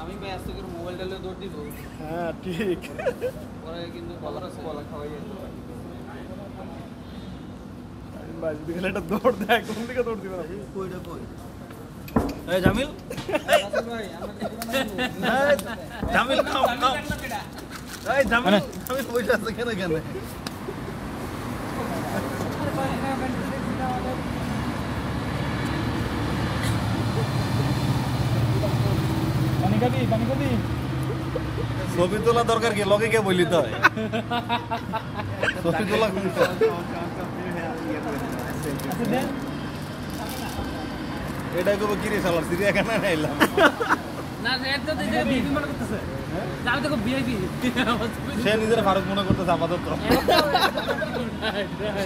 আমি ভাই আজকে মোবাইল ডালে দৌড় দিব। হ্যাঁ ঠিক পরে কিন্তু কলা খাওয়াই যেতে পারি। বাস দিকে একটা দৌড় দেয়, কোন দিকে দৌড় দিবে না? কইটা কই? এই জামিল, ভাই জামিল নাও নাও। এই জামিল, জামিল বসে আছে কেন কেন? পানি খাবি, পানি খাবি? ছবি তোলা দরকার কি, লগে কে বলি তো ছবি তোলা এটা করবো কি রে সালার চিড়িয়াখানা নাইলাম না রেড তো দেখে বিপি মনে করতেছে। যাও দেখো ভিআইপি। সে নিজের ফারুক মনে করতেছে আপাতত।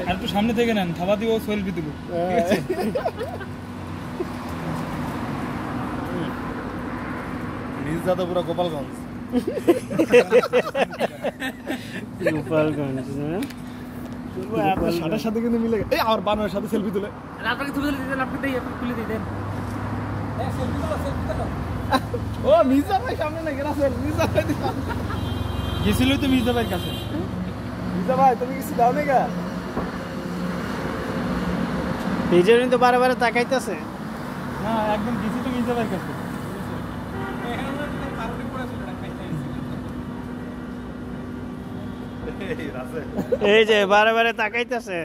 আর একটু সামনে থেকে নেন, থাবা দিব সেলফি দিব। নিজ দাদা পুরো গোপালগঞ্জ। গোপালগঞ্জ না? আপনার শার্টের সাথে কিন্তু মিলে গেছে। এই আমার বানরের সাথে সেলফি তুলে। আপনাকে ছবি তুলে দিতেন, আপনি দেই, আপনি খুলে দিয়ে দেন। সেলফি তোলো, সেলফি তোলো। ও মির্জা ভাই সামনে না গেরা সেল, মির্জা ভাই গেছিল তো মির্জা ভাইয়ের কাছে। মির্জা ভাই তুমি কিছু দাও না গা? এই জন্য তো বারে বারে তাকাইতেছে। না একদম গেছিল তো মির্জা ভাইয়ের কাছে। এই যে বারে বারে তাকাইতেছে।